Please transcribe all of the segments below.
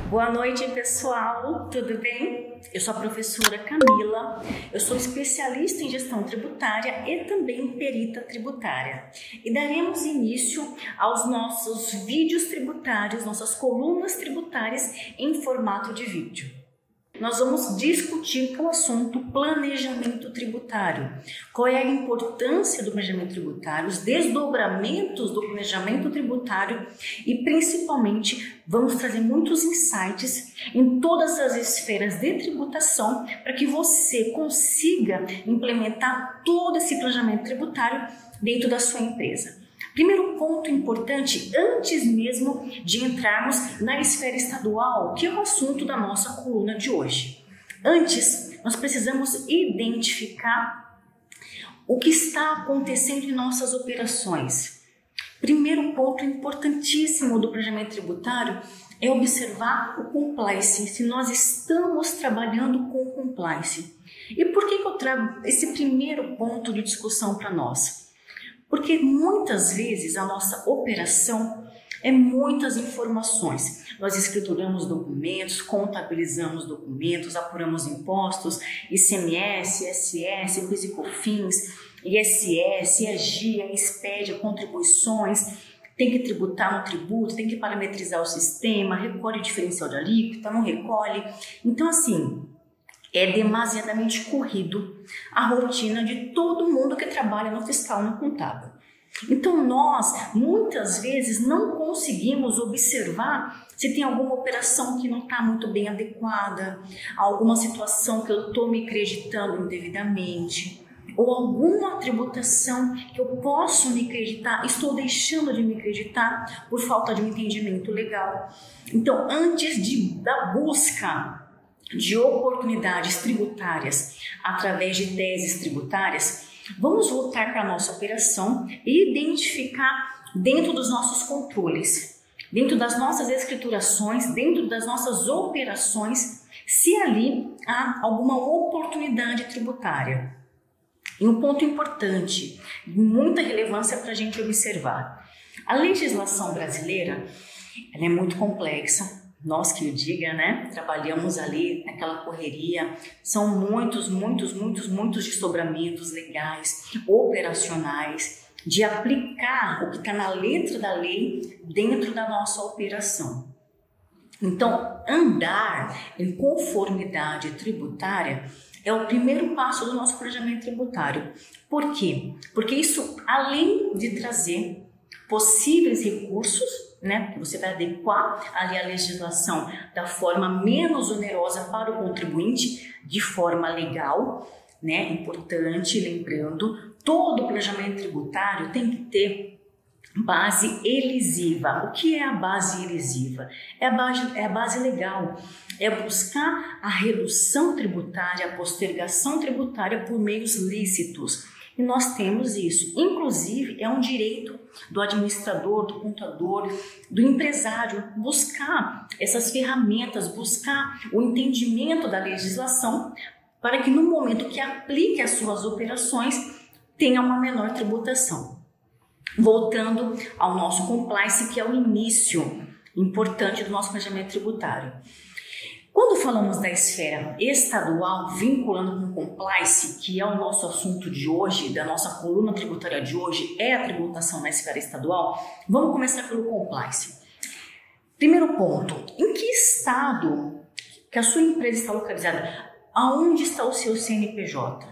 Boa noite, pessoal, tudo bem? Eu sou a professora Camila, eu sou especialista em gestão tributária e também perita tributária. E daremos início aos nossos vídeos tributários, nossas colunas tributárias em formato de vídeo. Nós vamos discutir o assunto planejamento tributário. Qual é a importância do planejamento tributário, os desdobramentos do planejamento tributário e, principalmente, vamos trazer muitos insights em todas as esferas de tributação para que você consiga implementar todo esse planejamento tributário dentro da sua empresa. Primeiro ponto importante, antes mesmo de entrarmos na esfera estadual, que é o assunto da nossa coluna de hoje. Antes, nós precisamos identificar o que está acontecendo em nossas operações. Primeiro ponto importantíssimo do planejamento tributário é observar o compliance, se nós estamos trabalhando com compliance. E por que eu trago esse primeiro ponto de discussão para nós? Porque muitas vezes a nossa operação é muitas informações. Nós escrituramos documentos, contabilizamos documentos, apuramos impostos, ICMS, ISS, PIS e COFINS, ISS, IAGIA, ESPED, contribuições, tem que tributar no tributo, tem que parametrizar o sistema, recolhe diferencial de alíquota, não recolhe. Então, assim, é demasiadamente corrido a rotina de todo mundo que trabalha no fiscal e no contábil. Então nós, muitas vezes, não conseguimos observar se tem alguma operação que não está muito bem adequada, alguma situação que eu estou me acreditando indevidamente, ou alguma tributação que eu posso me acreditar, estou deixando de me acreditar por falta de um entendimento legal. Então, antes da busca de oportunidades tributárias através de teses tributárias, vamos voltar para a nossa operação e identificar dentro dos nossos controles, dentro das nossas escriturações, dentro das nossas operações, se ali há alguma oportunidade tributária. E um ponto importante, muita relevância para a gente observar. A legislação brasileira, ela é muito complexa. Nós que o diga, né? Trabalhamos ali naquela correria, são muitos desdobramentos legais, operacionais, de aplicar o que está na letra da lei dentro da nossa operação. Então, andar em conformidade tributária é o primeiro passo do nosso planejamento tributário. Por quê? Porque isso, além de trazer possíveis recursos, né, que você vai adequar ali a legislação da forma menos onerosa para o contribuinte, de forma legal, né, importante, lembrando, todo planejamento tributário tem que ter base elisiva. O que é a base elisiva? É a base legal, é buscar a redução tributária, a postergação tributária por meios lícitos. E nós temos isso. Inclusive, é um direito do administrador, do contador, do empresário buscar essas ferramentas, buscar o entendimento da legislação para que no momento que aplique as suas operações tenha uma menor tributação. Voltando ao nosso compliance, que é o início importante do nosso planejamento tributário. Quando falamos da esfera estadual, vinculando com compliance, que é o nosso assunto de hoje, da nossa coluna tributária de hoje, é a tributação na esfera estadual, vamos começar pelo compliance. Primeiro ponto, em que estado que a sua empresa está localizada? Aonde está o seu CNPJ?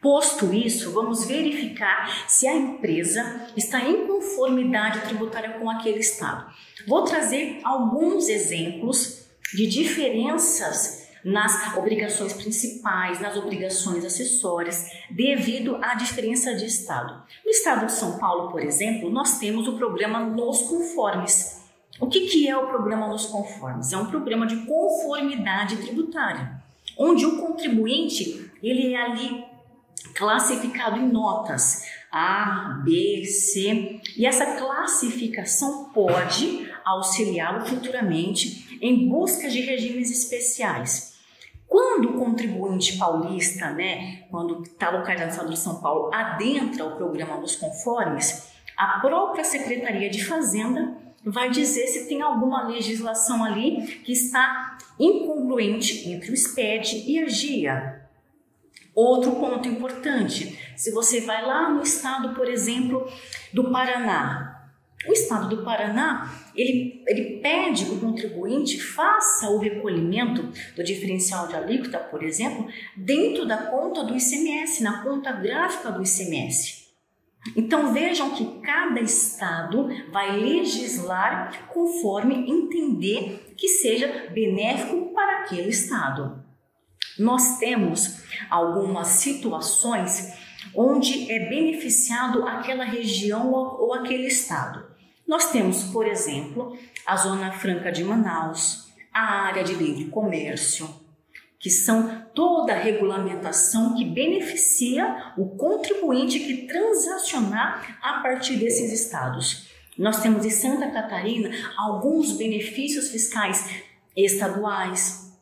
Posto isso, vamos verificar se a empresa está em conformidade tributária com aquele estado. Vou trazer alguns exemplos de diferenças nas obrigações principais, nas obrigações acessórias, devido à diferença de estado. No estado de São Paulo, por exemplo, nós temos o programa Nos Conformes. O que é o programa Nos Conformes? É um programa de conformidade tributária, onde o contribuinte ele é ali classificado em notas A, B, C, e essa classificação pode auxiliá-lo futuramente em busca de regimes especiais. Quando o contribuinte paulista, quando está localizado no estado de São Paulo, adentra o programa dos conformes, a própria Secretaria de Fazenda vai dizer se tem alguma legislação ali que está incongruente entre o SPED e a GIA. Outro ponto importante, se você vai lá no estado, por exemplo, do Paraná, o estado do Paraná, ele pede que o contribuinte faça o recolhimento do diferencial de alíquota, por exemplo, dentro da conta do ICMS, na conta gráfica do ICMS. Então vejam que cada estado vai legislar conforme entender que seja benéfico para aquele estado. Nós temos algumas situações onde é beneficiado aquela região ou aquele estado. Nós temos, por exemplo, a Zona Franca de Manaus, a área de livre comércio, que são toda a regulamentação que beneficia o contribuinte que transacionar a partir desses estados. Nós temos em Santa Catarina alguns benefícios fiscais estaduais.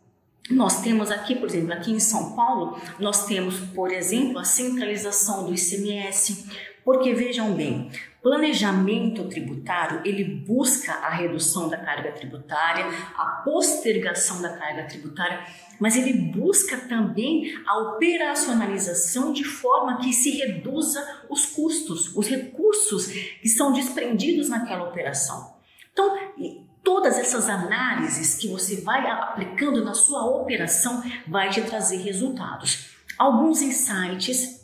Nós temos aqui, por exemplo, aqui em São Paulo, nós temos, por exemplo, a centralização do ICMS, porque vejam bem, planejamento tributário, ele busca a redução da carga tributária, a postergação da carga tributária, mas ele busca também a operacionalização de forma que se reduza os custos, os recursos que são desprendidos naquela operação. Então, todas essas análises que você vai aplicando na sua operação vai te trazer resultados. Alguns insights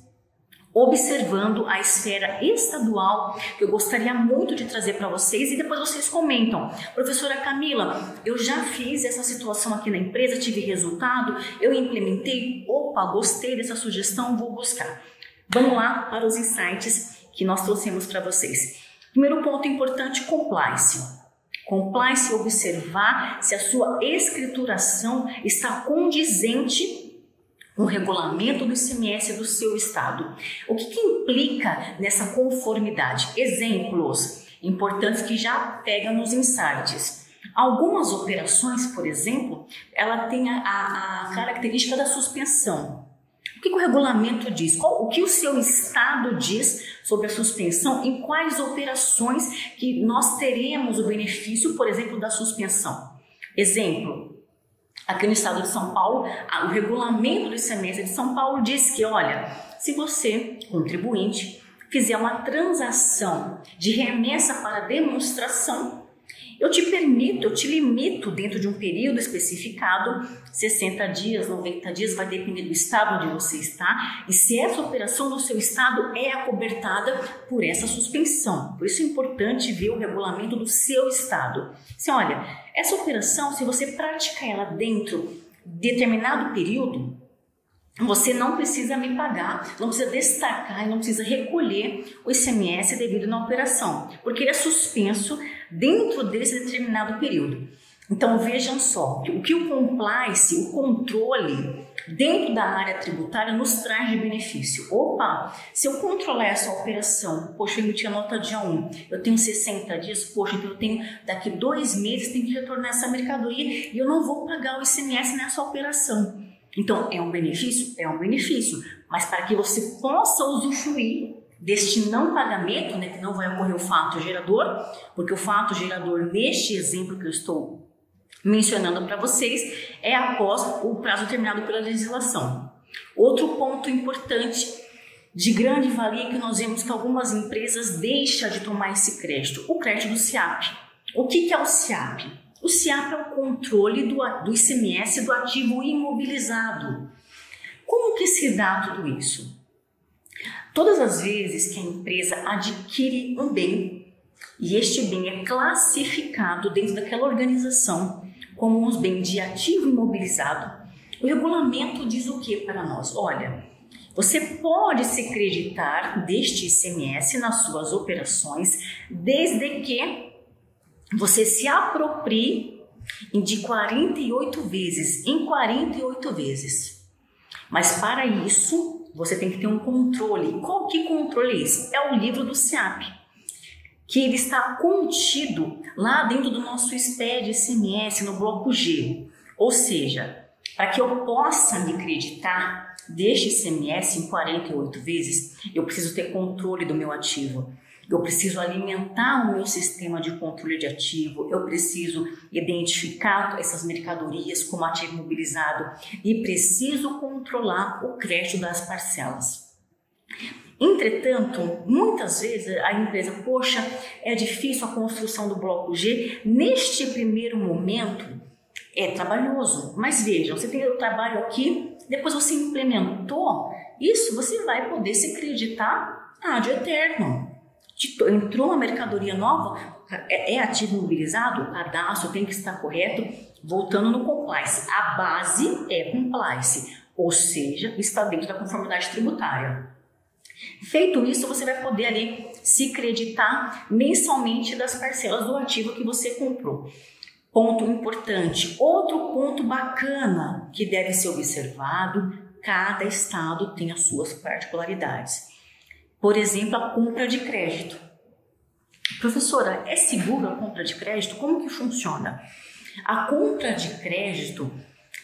observando a esfera estadual que eu gostaria muito de trazer para vocês e depois vocês comentam. Professora Camila, eu já fiz essa situação aqui na empresa, tive resultado, eu implementei, gostei dessa sugestão, vou buscar. Vamos lá para os insights que nós trouxemos para vocês. Primeiro ponto importante, compliance. Compliance, observar se a sua escrituração está condizente com o regulamento do ICMS do seu estado. O que implica nessa conformidade? Exemplos importantes que já pegam nos insights. Algumas operações, por exemplo, ela tem a característica da suspensão. O que o regulamento diz? O que o seu estado diz sobre a suspensão? Em quais operações que nós teremos o benefício, por exemplo, da suspensão? Exemplo, aqui no estado de São Paulo, o regulamento do ICMS de São Paulo diz que, olha, se você, contribuinte, fizer uma transação de remessa para demonstração, eu te limito dentro de um período especificado, 60 dias, 90 dias, vai depender do estado onde você está, e se essa operação no seu estado é acobertada por essa suspensão. Por isso é importante ver o regulamento do seu estado. Assim, olha, essa operação, se você praticar ela dentro de determinado período, você não precisa me pagar, não precisa destacar e não precisa recolher o ICMS devido na operação, porque ele é suspenso dentro desse determinado período. Então vejam só, o que o compliance, o controle dentro da área tributária nos traz de benefício. Opa, se eu controlar essa operação, poxa, eu emiti a nota dia 1, eu tenho 60 dias, poxa, então eu tenho daqui 2 meses, tenho que retornar essa mercadoria e eu não vou pagar o ICMS nessa operação. Então, é um benefício? É um benefício, mas para que você possa usufruir deste não pagamento, que não vai ocorrer o fato gerador, porque o fato gerador neste exemplo que eu estou mencionando para vocês é após o prazo terminado pela legislação. Outro ponto importante de grande valia é que nós vemos que algumas empresas deixam de tomar esse crédito, o crédito do SIAP. O que é o SIAP? O SIAP é o controle do ICMS do ativo imobilizado. Como que se dá tudo isso? Todas as vezes que a empresa adquire um bem e este bem é classificado dentro daquela organização como um bem de ativo imobilizado, o regulamento diz o que para nós? Olha, você pode se creditar deste ICMS nas suas operações desde que você se aproprie de 48 vezes, em 48 vezes. Mas para isso, você tem que ter um controle. Que controle é esse? É o livro do SIAP, que ele está contido lá dentro do nosso SPED ICMS, no bloco G. Ou seja, Para que eu possa me creditar deste ICMS em 48 vezes, eu preciso ter controle do meu ativo. Eu preciso alimentar o meu sistema de controle de ativo, eu preciso identificar essas mercadorias como ativo imobilizado e preciso controlar o crédito das parcelas. Entretanto, muitas vezes a empresa, poxa, é difícil a construção do bloco G. Neste primeiro momento é trabalhoso, mas vejam, você tem o trabalho aqui, depois você implementou isso, você vai poder se creditar ad eterno. Entrou uma mercadoria nova, é ativo imobilizado, o cadastro tem que estar correto, voltando no compliance. A base é compliance, ou seja, está dentro da conformidade tributária. Feito isso, você vai poder ali se creditar mensalmente das parcelas do ativo que você comprou. Ponto importante, outro ponto bacana que deve ser observado, cada estado tem as suas particularidades. Por exemplo, a compra de crédito. Professora, é seguro a compra de crédito? Como que funciona? A compra de crédito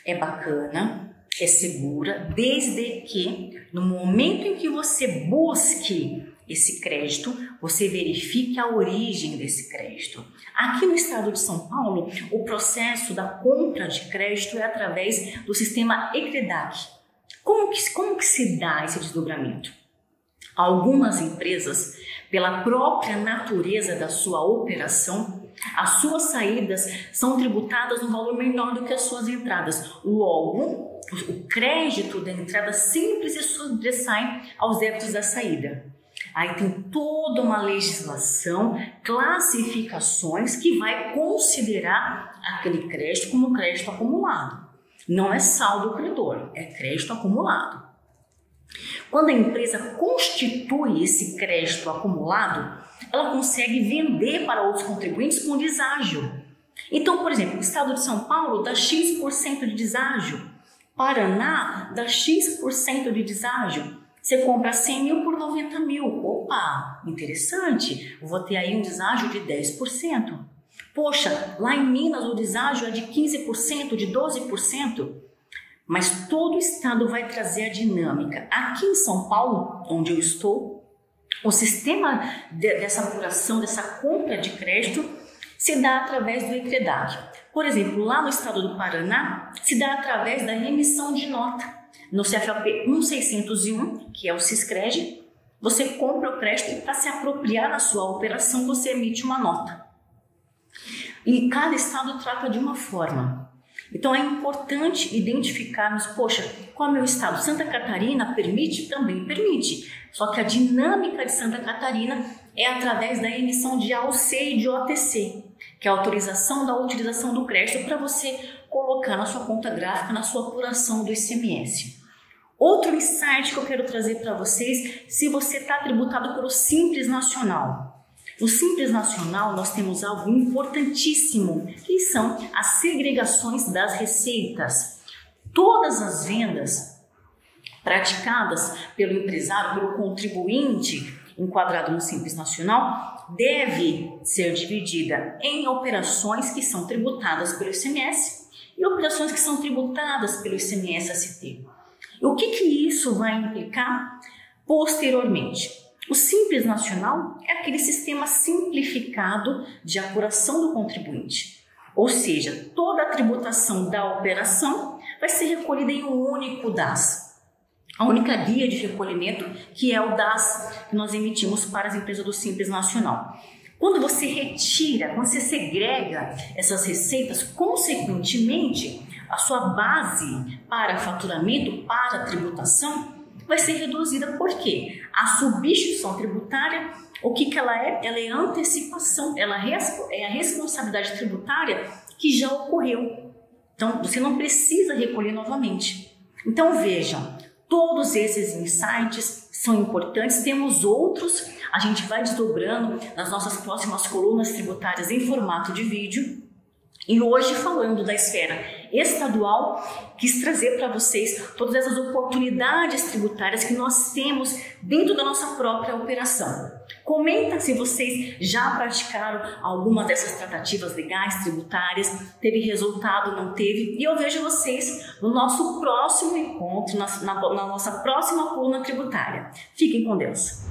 é bacana, é segura, desde que no momento em que você busque esse crédito, você verifique a origem desse crédito. Aqui no estado de São Paulo, o processo da compra de crédito é através do sistema ECREDAC. Como que se dá esse desdobramento? Algumas empresas, pela própria natureza da sua operação, as suas saídas são tributadas no valor menor do que as suas entradas. Logo, o crédito da entrada sempre se sobressai aos débitos da saída. Aí tem toda uma legislação, classificações que vai considerar aquele crédito como crédito acumulado. Não é saldo credor, é crédito acumulado. Quando a empresa constitui esse crédito acumulado, ela consegue vender para outros contribuintes com deságio. Então, por exemplo, o estado de São Paulo dá X% de deságio, Paraná dá X% de deságio. Você compra 100 mil por 90 mil. Opa, interessante, eu vou ter aí um deságio de 10%. Poxa, lá em Minas o deságio é de 15%, de 12%. Mas todo o estado vai trazer a dinâmica. Aqui em São Paulo, onde eu estou, o sistema dessa apuração, dessa compra de crédito, se dá através do ECREDAC. Por exemplo, lá no estado do Paraná, se dá através da emissão de nota. No CFAP 1601, que é o Siscred, você compra o crédito e para se apropriar da sua operação, você emite uma nota. E cada estado trata de uma forma. Então é importante identificarmos, poxa, qual é o meu estado? Santa Catarina permite? Também permite. Só que a dinâmica de Santa Catarina é através da emissão de AUC e de OTC, que é a autorização da utilização do crédito para você colocar na sua conta gráfica, na sua apuração do ICMS. Outro insight que eu quero trazer para vocês, se você está tributado pelo Simples Nacional. No Simples Nacional, nós temos algo importantíssimo, que são as segregações das receitas. Todas as vendas praticadas pelo empresário, pelo contribuinte enquadrado no Simples Nacional, deve ser dividida em operações que são tributadas pelo ICMS e operações que são tributadas pelo ICMS-ST. E o que isso vai implicar posteriormente? O Simples Nacional é aquele sistema simplificado de apuração do contribuinte. Ou seja, toda a tributação da operação vai ser recolhida em um único DAS. A única guia de recolhimento, que é o DAS que nós emitimos para as empresas do Simples Nacional. Quando você retira, quando você segrega essas receitas, consequentemente, a sua base para faturamento, para tributação, vai ser reduzida. Por quê? A substituição tributária, o que ela é? Ela é antecipação, ela é a responsabilidade tributária que já ocorreu. Então, você não precisa recolher novamente. Então, vejam, todos esses insights são importantes, temos outros, a gente vai desdobrando nas nossas próximas colunas tributárias em formato de vídeo. E hoje, falando da esfera estadual, quis trazer para vocês todas essas oportunidades tributárias que nós temos dentro da nossa própria operação. Comenta se vocês já praticaram alguma dessas tratativas legais, tributárias, teve resultado, não teve, e eu vejo vocês no nosso próximo encontro, na nossa próxima coluna tributária. Fiquem com Deus!